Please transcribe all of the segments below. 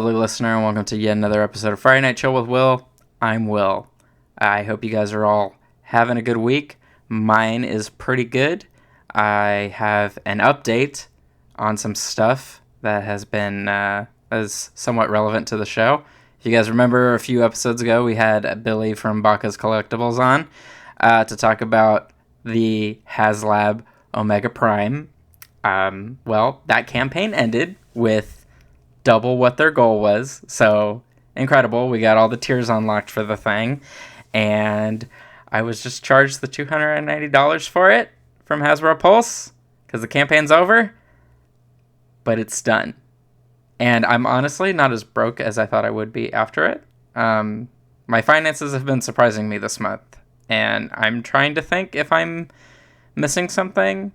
lovely listener, and welcome to yet another episode of Friday Night Chill with Will. I'm Will. I hope you guys are all having a good week. Mine is pretty good. I have an update on some stuff that has been is somewhat relevant to the show. If you guys remember, a few episodes ago, we had Billy from Baca's Collectibles on to talk about the HasLab Omega Prime. Well, that campaign ended with double what their goal was. So, incredible. We got all the tiers unlocked for the thing. And I was just charged the $290 for it from Hasbro Pulse because the campaign's over. But it's done. And I'm honestly not as broke as I thought I would be after it. My finances have been surprising me this month. And I'm trying to think if I'm missing something.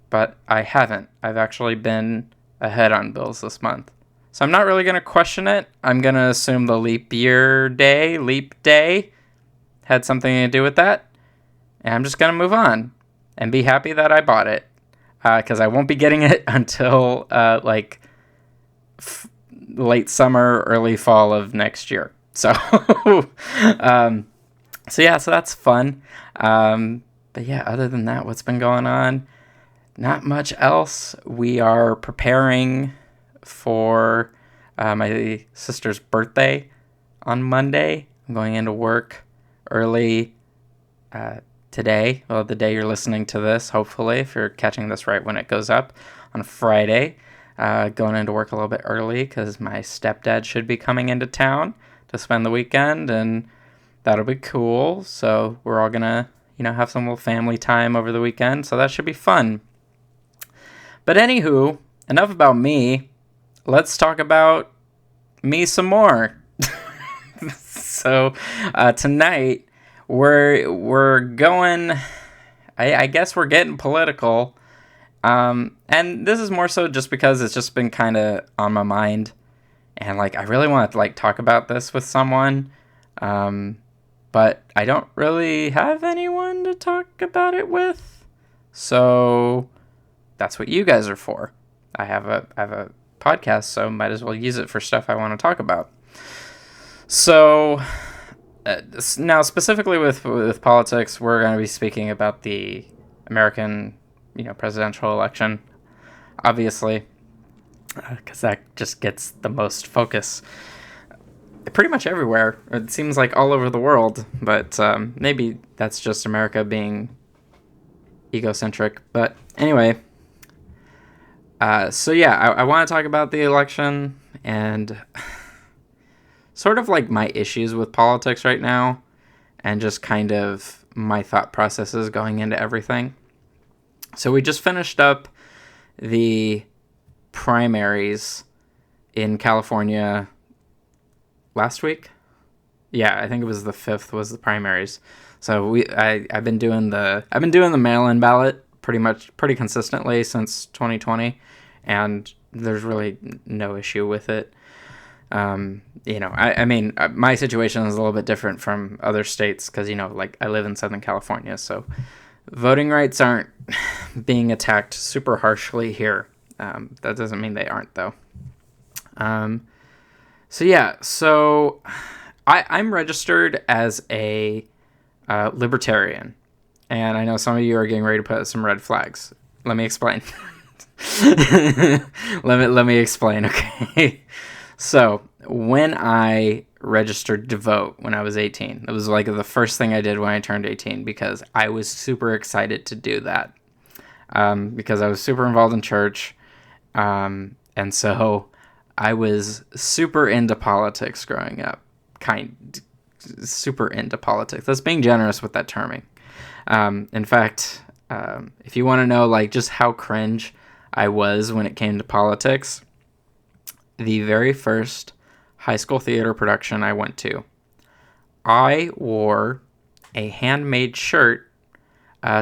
But I haven't. I've actually been ahead on bills this month. So I'm not really going to question it. I'm going to assume the leap day, had something to do with that. And I'm just going to move on and be happy that I bought it. Because I won't be getting it until late summer, early fall of next year. So, so that's fun. But yeah, other than that, what's been going on? Not much else. We are preparing for my sister's birthday on Monday. I'm going into work early today. Well, the day you're listening to this, hopefully, if you're catching this right when it goes up on Friday. Going into work a little bit early because my stepdad should be coming into town to spend the weekend, and that'll be cool. So we're all going to, have some little family time over the weekend. So that should be fun. But anywho, enough about me. Let's talk about me some more. So tonight we're going. I guess we're getting political, and this is more so just because it's just been kind of on my mind, and I really want to talk about this with someone, but I don't really have anyone to talk about it with, so. That's what you guys are for. I have a podcast, so might as well use it for stuff I want to talk about. So now specifically with politics, we're going to be speaking about the American, presidential election, obviously, because that just gets the most focus pretty much everywhere. It seems like all over the world, but maybe that's just America being egocentric. But anyway. I want to talk about the election and sort of my issues with politics right now and just kind of my thought processes going into everything. So we just finished up the primaries in California last week. Yeah, I think it was the 5th was the primaries. So I've been doing the mail-in ballot pretty consistently since 2020, and there's really no issue with it. I mean, my situation is a little bit different from other states because, I live in Southern California, so voting rights aren't being attacked super harshly here. That doesn't mean they aren't, though. So I'm registered as a libertarian. And I know some of you are getting ready to put some red flags. Let me explain. let me explain, okay? So, when I registered to vote when I was 18, it was the first thing I did when I turned 18 because I was super excited to do that. Because I was super involved in church. And so I was super into politics growing up. Super into politics. That's being generous with that terming. In fact, if you want to know just how cringe I was when it came to politics, the very first high school theater production I went to, I wore a handmade shirt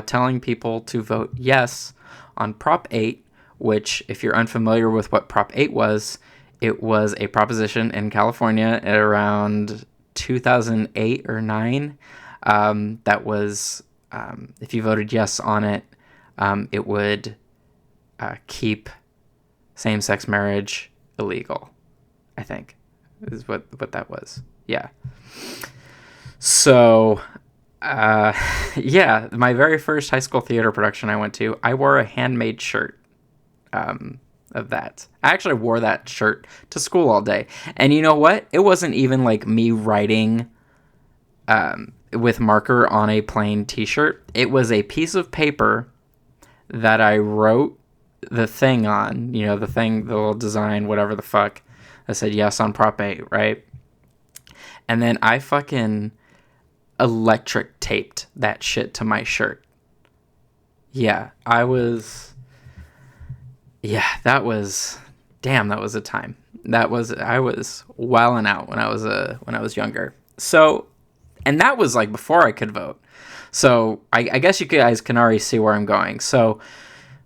telling people to vote yes on Prop 8, which, if you're unfamiliar with what Prop 8 was, it was a proposition in California at around 2008 or 9 that was... if you voted yes on it, it would keep same-sex marriage illegal. I think is what that was. Yeah. So, yeah, my very first high school theater production I went to, I wore a handmade shirt of that. I actually wore that shirt to school all day. And you know what? It wasn't even like me writing with marker on a plain t-shirt. It was a piece of paper that I wrote the thing on, the little design, whatever the fuck. I said yes on Prop 8, right? And then I fucking electric taped that shit to my shirt. Yeah, that was a time. I was wilding out when I was younger. So, and that was like before I could vote. So I guess you guys can already see where I'm going. So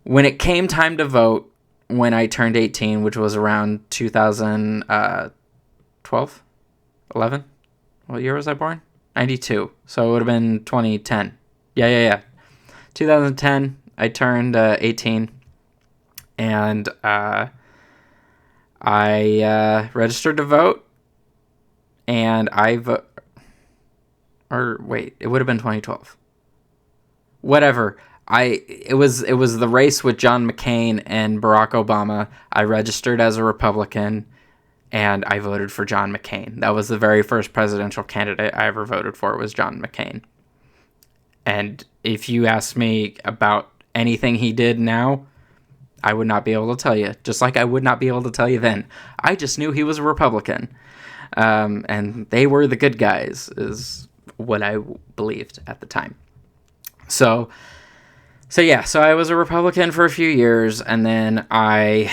when it came time to vote, when I turned 18, which was around 2012, 11, what year was I born? 92. So it would have been 2010. Yeah. 2010, I turned 18, and I registered to vote, and it would have been 2012. Whatever. It was the race with John McCain and Barack Obama. I registered as a Republican, and I voted for John McCain. That was the very first presidential candidate I ever voted for, was John McCain. And if you ask me about anything he did now, I would not be able to tell you. Just like I would not be able to tell you then. I just knew he was a Republican. And they were the good guys, is what I believed at the time. So I was a Republican for a few years, and then I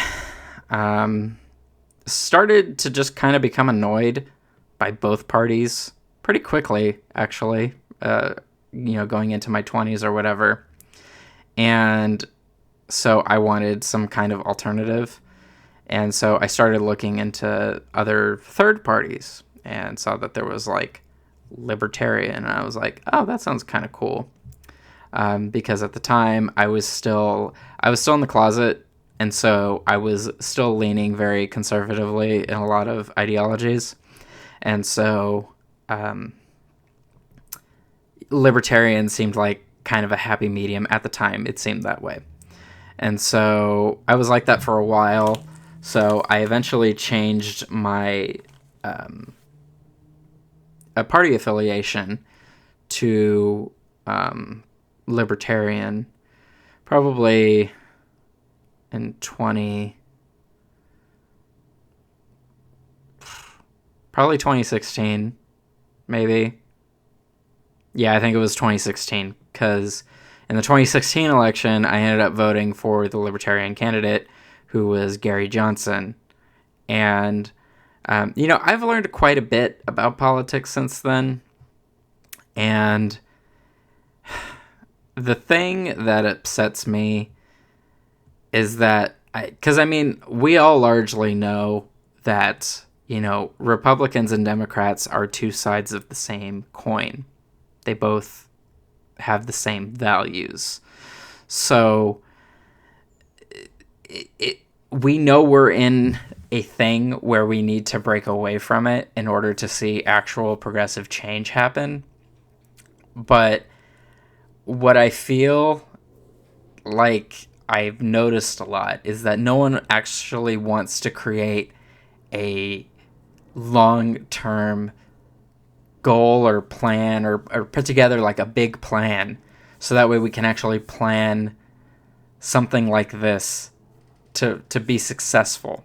started to just kind of become annoyed by both parties pretty quickly, actually, going into my 20s or whatever. And so I wanted some kind of alternative. And so I started looking into other third parties and saw that there was like Libertarian. And I was like, oh, that sounds kind of cool. Because at the time I was still in the closet, and so I was still leaning very conservatively in a lot of ideologies, and so Libertarian seemed like kind of a happy medium at the time. It seemed that way, and so I was like that for a while. So I eventually changed my a party affiliation to Libertarian, probably in 2016, maybe. Yeah, I think it was 2016, because in the 2016 election, I ended up voting for the Libertarian candidate, who was Gary Johnson. And, I've learned quite a bit about politics since then. And the thing that upsets me is that, we all largely know that, Republicans and Democrats are two sides of the same coin. They both have the same values. So we know we're in a thing where we need to break away from it in order to see actual progressive change happen. But what I feel like I've noticed a lot is that no one actually wants to create a long-term goal or plan, or put together like a big plan, so that way we can actually plan something like this to be successful.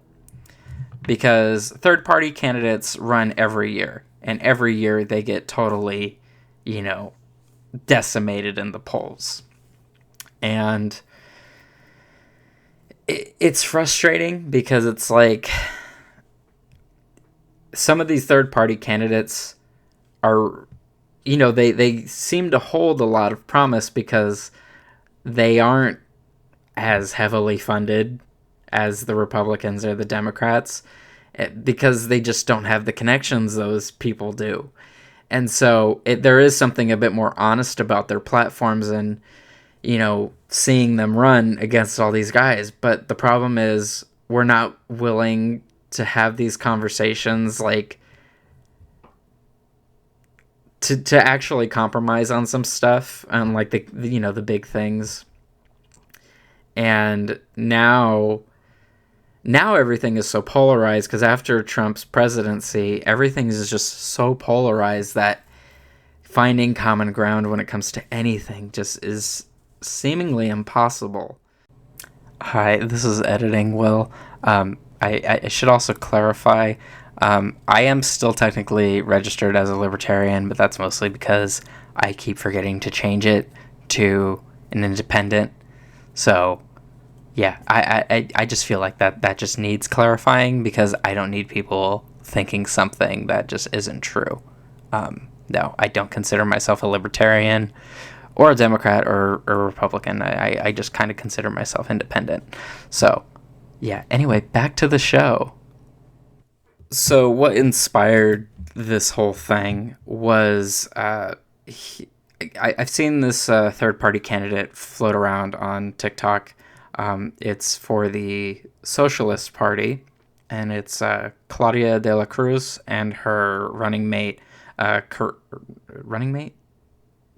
Because third-party candidates run every year, and every year they get totally, decimated in the polls. And it's frustrating, because it's like some of these third-party candidates are, they seem to hold a lot of promise, because they aren't as heavily funded as the Republicans or the Democrats, because they just don't have the connections those people do. And so there is something a bit more honest about their platforms, and, seeing them run against all these guys. But the problem is, we're not willing to have these conversations, like to actually compromise on some stuff and like the big things. And now everything is so polarized because after Trump's presidency, everything is just so polarized that finding common ground when it comes to anything just is seemingly impossible. Hi, this is Editing Will. I should also clarify, I am still technically registered as a libertarian, but that's mostly because I keep forgetting to change it to an independent. So, yeah, I just feel like that just needs clarifying because I don't need people thinking something that just isn't true. No, I don't consider myself a libertarian or a Democrat or a Republican. I just kind of consider myself independent. So, yeah, anyway, back to the show. So, what inspired this whole thing was I've seen this third party candidate float around on TikTok. It's for the Socialist Party, and it's Claudia de la Cruz and her running mate, running mate?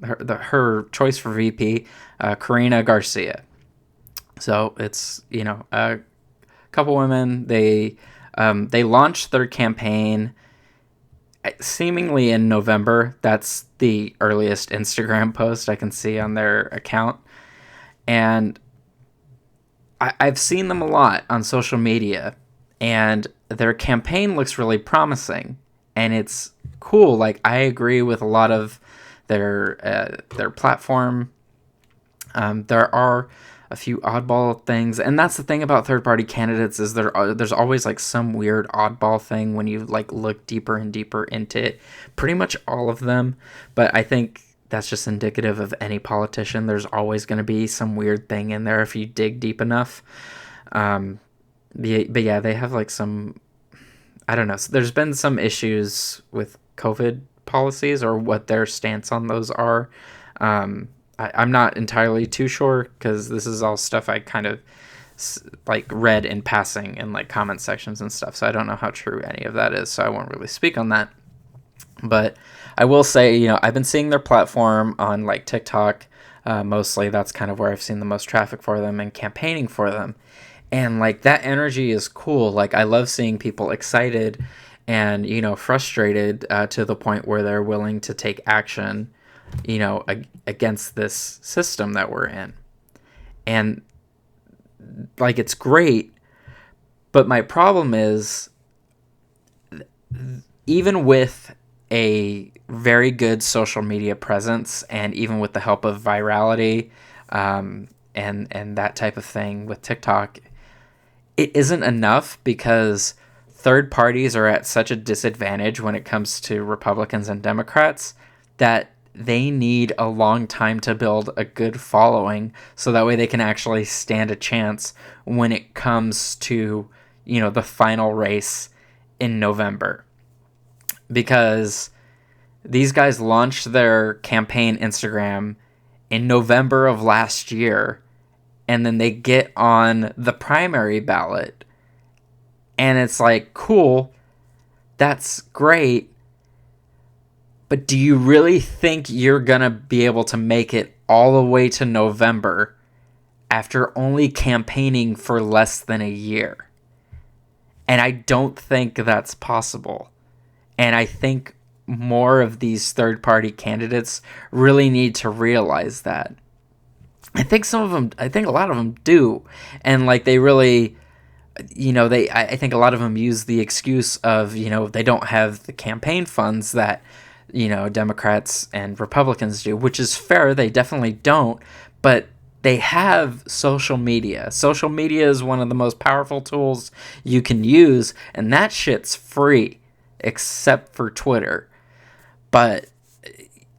Her choice for VP, Karina Garcia. So it's, a couple women. They launched their campaign seemingly in November. That's the earliest Instagram post I can see on their account. And I've seen them a lot on social media, and their campaign looks really promising, and it's cool. Like, I agree with a lot of their platform. There are a few oddball things, and that's the thing about third party candidates is there's always like some weird oddball thing when you like look deeper and deeper into it. Pretty much all of them, but I think that's just indicative of any politician. There's always going to be some weird thing in there if you dig deep enough. But yeah, they have like some, I don't know. So there's been some issues with COVID policies or what their stance on those are. I'm not entirely too sure because this is all stuff I kind of like read in passing in like comment sections and stuff. So I don't know how true any of that is. So I won't really speak on that. But I will say, I've been seeing their platform on like TikTok. Mostly that's kind of where I've seen the most traffic for them and campaigning for them. And like that energy is cool. Like I love seeing people excited and, frustrated to the point where they're willing to take action, against this system that we're in. And like it's great. But my problem is even with a very good social media presence, and even with the help of virality and that type of thing with TikTok, it isn't enough because third parties are at such a disadvantage when it comes to Republicans and Democrats that they need a long time to build a good following so that way they can actually stand a chance when it comes to, the final race in November. Because these guys launched their campaign Instagram in November of last year, and then they get on the primary ballot, and it's like, cool, that's great, but do you really think you're gonna be able to make it all the way to November after only campaigning for less than a year? And I don't think that's possible. And I think more of these third-party candidates really need to realize that. I think a lot of them do. And like they really, I think a lot of them use the excuse of, they don't have the campaign funds that, Democrats and Republicans do, which is fair. They definitely don't. But they have social media. Social media is one of the most powerful tools you can use, and that shit's free, except for Twitter. But,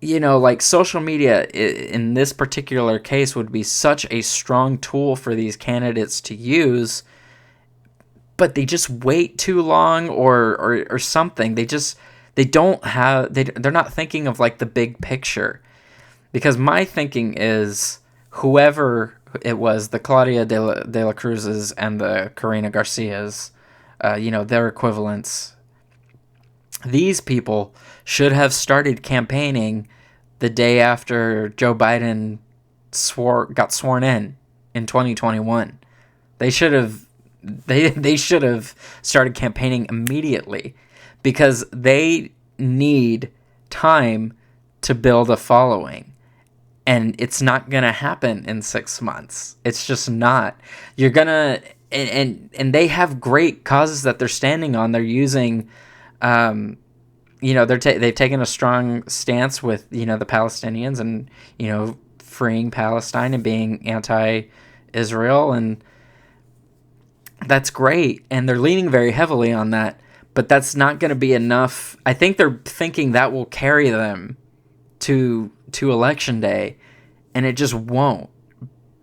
like social media in this particular case would be such a strong tool for these candidates to use, but they just wait too long or something. They're not thinking of like the big picture. Because my thinking is whoever it was, the Claudia de la Cruz's and the Karina Garcias, their equivalents. These people should have started campaigning the day after Joe Biden got sworn in 2021. They should have they should have started campaigning immediately, because they need time to build a following, and it's not going to happen in 6 months. It's just not. You're going to and they have great causes that they're standing on. They're using they've taken a strong stance with, the Palestinians, and, freeing Palestine and being anti-Israel, and that's great. And they're leaning very heavily on that, but that's not going to be enough. I think they're thinking that will carry them to election day, and it just won't,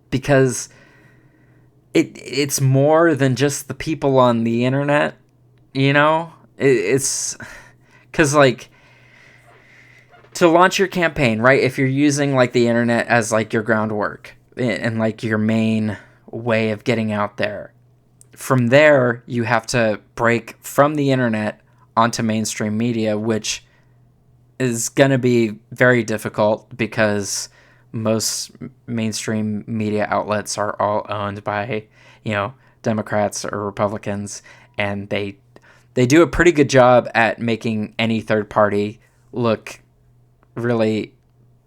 because it's more than just the people on the internet, it's because, like, to launch your campaign, right, if you're using, like, the internet as, like, your groundwork and, like, your main way of getting out there, from there you have to break from the internet onto mainstream media, which is going to be very difficult, because most mainstream media outlets are all owned by, Democrats or Republicans, and they do a pretty good job at making any third party look really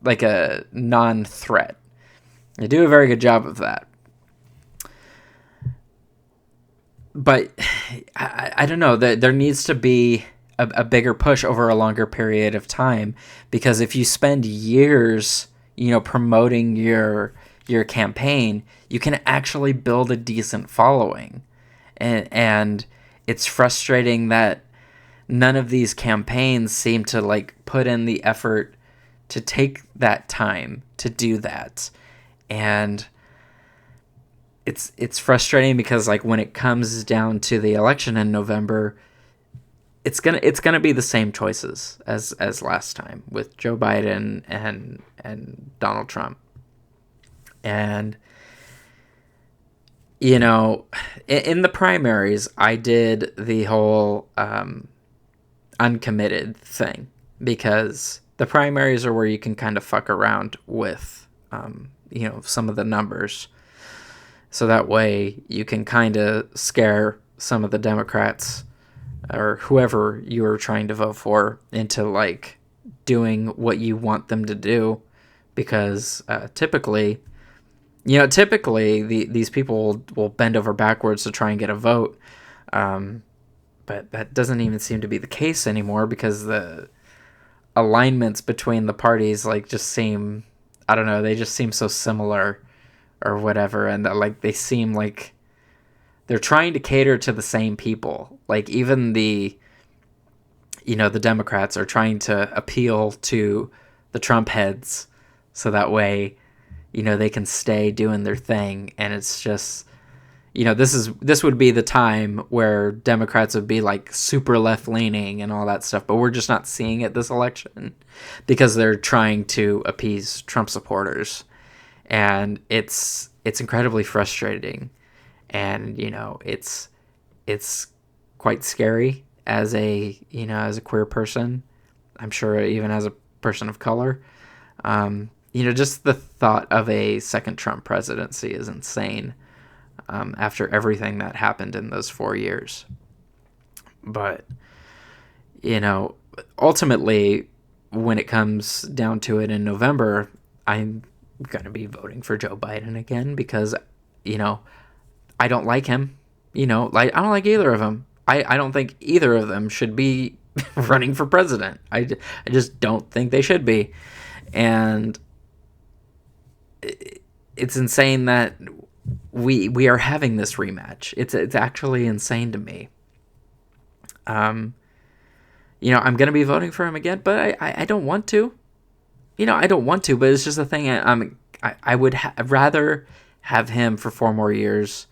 like a non-threat. They do a very good job of that. But I don't know, there needs to be a bigger push over a longer period of time, because if you spend years, promoting your campaign, you can actually build a decent following. And it's frustrating that none of these campaigns seem to, like, put in the effort to take that time to do that. And it's frustrating, because, like, when it comes down to the election in November, it's gonna be the same choices as last time with Joe Biden and Donald Trump. And in the primaries, I did the whole uncommitted thing, because the primaries are where you can kind of fuck around with some of the numbers, so that way you can kind of scare some of the Democrats or whoever you are trying to vote for into, like, doing what you want them to do, because typically these people will bend over backwards to try and get a vote, but that doesn't even seem to be the case anymore, because the alignments between the parties, like, just seem, I don't know, they just seem so similar or whatever, and like they seem like they're trying to cater to the same people. Like, even the Democrats are trying to appeal to the Trump heads, so that way, they can stay doing their thing. And it's just, this would be the time where Democrats would be, like, super left leaning and all that stuff, but we're just not seeing it this election, because they're trying to appease Trump supporters, and it's incredibly frustrating. And it's quite scary as a queer person. I'm sure even as a person of color. Just the thought of a second Trump presidency is insane, after everything that happened in those 4 years. But ultimately, when it comes down to it in November, I'm gonna be voting for Joe Biden again, because I don't like him. Like, I don't like either of them. I don't think either of them should be running for president. I just don't think they should be. And it's insane that we are having this rematch. It's actually insane to me. I'm going to be voting for him again, but I don't want to. I don't want to, but it's just a thing. I would rather have him for 4 more years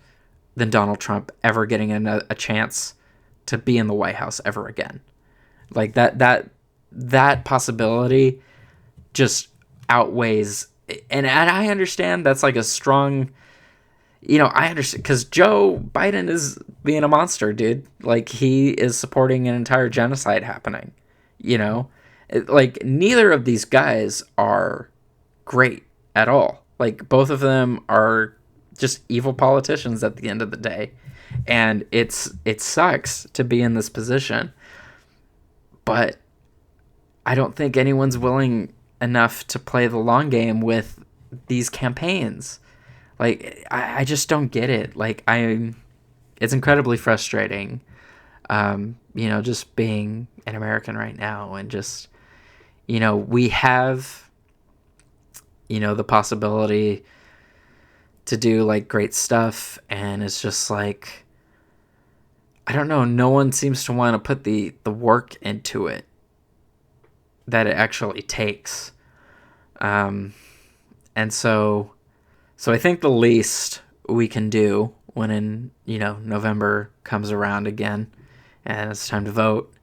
than Donald Trump ever getting a chance to be in the White House ever again. Like, that possibility just outweighs, and I understand that's, like, a strong, I understand because Joe Biden is being a monster, dude. Like, he is supporting an entire genocide happening. Like, neither of these guys are great at all. Like, both of them are just evil politicians at the end of the day, and it sucks to be in this position. But I don't think anyone's willing enough to play the long game with these campaigns. Like, I just don't get it. Like, it's incredibly frustrating, just being an American right now, and just, we have, the possibility to do like great stuff, and it's just like, I don't know, no one seems to want to put the work into it that it actually takes. And so I think the least we can do when November comes around again and it's time to vote,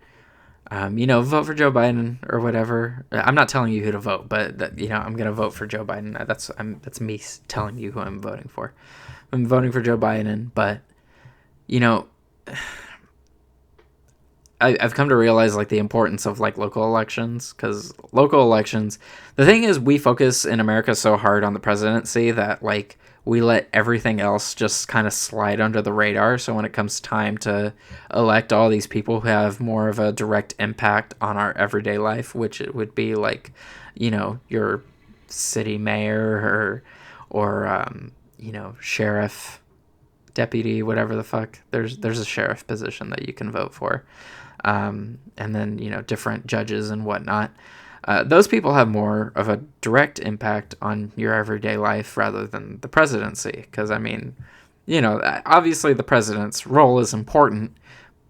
vote for Joe Biden or whatever. I'm not telling you who to vote, but I'm gonna vote for Joe Biden. That's me telling you who I'm voting for. I'm voting for Joe Biden, but I've come to realize like the importance of like local elections, because local elections, the thing is, we focus in America so hard on the presidency that like we let everything else just kind of slide under the radar. So when it comes time to elect all these people who have more of a direct impact on our everyday life, which it would be like, your city mayor or sheriff, deputy, whatever the fuck. There's a sheriff position that you can vote for. And then, different judges and whatnot. Those people have more of a direct impact on your everyday life rather than the presidency. Because, obviously the president's role is important,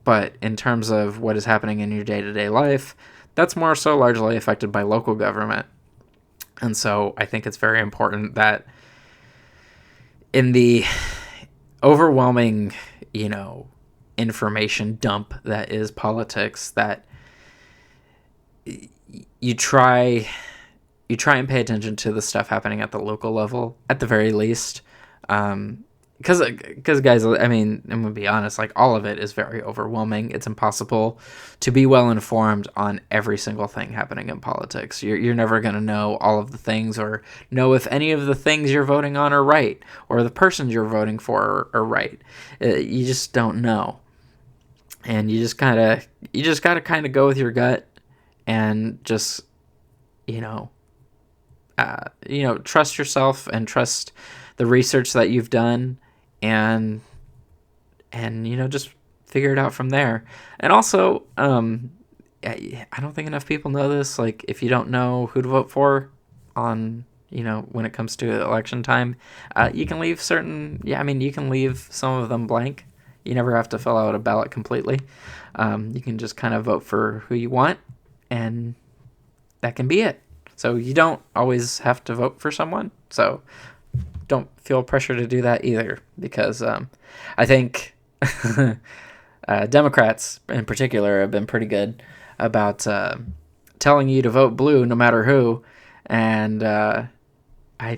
but in terms of what is happening in your day-to-day life, that's more so largely affected by local government. And so I think it's very important that in the overwhelming, information dump that is politics, that you try and pay attention to the stuff happening at the local level at the very least, because guys, I'm gonna be honest, like, all of it is very overwhelming. It's impossible to be well informed on every single thing happening in politics. You're never gonna know all of the things, or know if any of the things you're voting on are right, or the persons you're voting for are right. You just don't know. And you just gotta kind of go with your gut, and just trust yourself and trust the research that you've done, and just figure it out from there. And also, I don't think enough people know this. Like, if you don't know who to vote for on when it comes to election time, you can leave you can leave some of them blank. You never have to fill out a ballot completely. You can just kind of vote for who you want, and that can be it. So you don't always have to vote for someone. So don't feel pressure to do that either, because I think Democrats in particular have been pretty good about telling you to vote blue no matter who, and I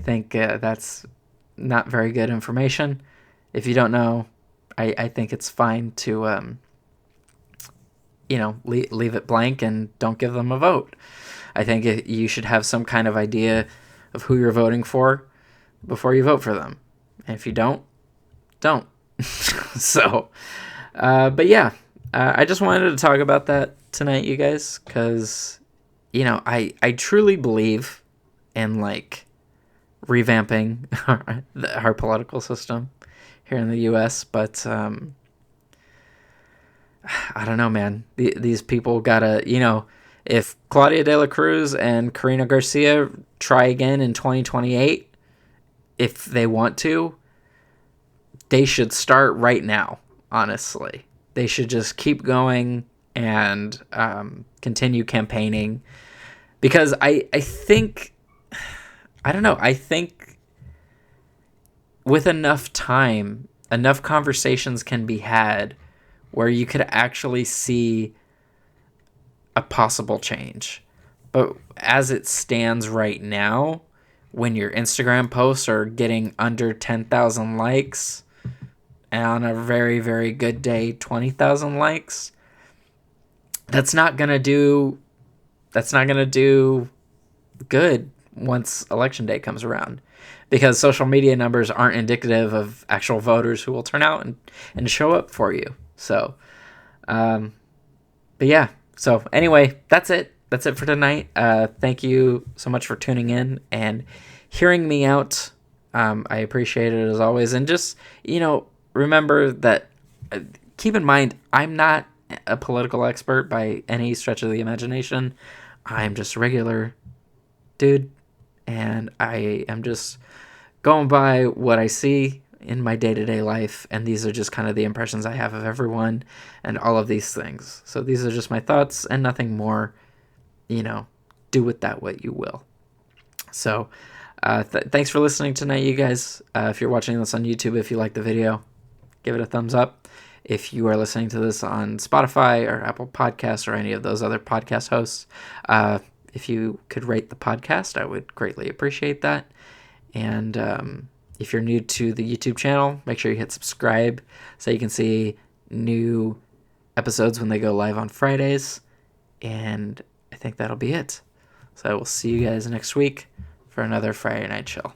think that's not very good information. If you don't know, I think it's fine to leave it blank and don't give them a vote. I think you should have some kind of idea of who you're voting for before you vote for them. And if you don't. So, but yeah, I just wanted to talk about that tonight, you guys, because, I truly believe in, like, revamping our political system here in the U.S., but I don't know, man. These people gotta, if Claudia De La Cruz and Karina Garcia try again in 2028, if they want to, they should start right now, honestly. They should just keep going and continue campaigning. Because I think, I don't know, I think with enough time, enough conversations can be had where you could actually see a possible change. But as it stands right now, when your Instagram posts are getting under 10,000 likes, and on a very, very good day, 20,000 likes, that's not going to do good once election day comes around, because social media numbers aren't indicative of actual voters who will turn out and show up for you. So, but yeah. So anyway, that's it. That's it for tonight. Thank you so much for tuning in and hearing me out. I appreciate it as always. And just, remember that, keep in mind, I'm not a political expert by any stretch of the imagination. I'm just a regular dude, and I am just going by what I see in my day-to-day life, and these are just kind of the impressions I have of everyone and all of these things. So these are just my thoughts and nothing more. Do with that what you will. So thanks for listening tonight, you guys. If you're watching this on YouTube, if you like the video, give it a thumbs up. If you are listening to this on Spotify or Apple Podcasts or any of those other podcast hosts, if you could rate the podcast, I would greatly appreciate that. And if you're new to the YouTube channel, make sure you hit subscribe so you can see new episodes when they go live on Fridays. And I think that'll be it. So I will see you guys next week for another Friday Night Chill.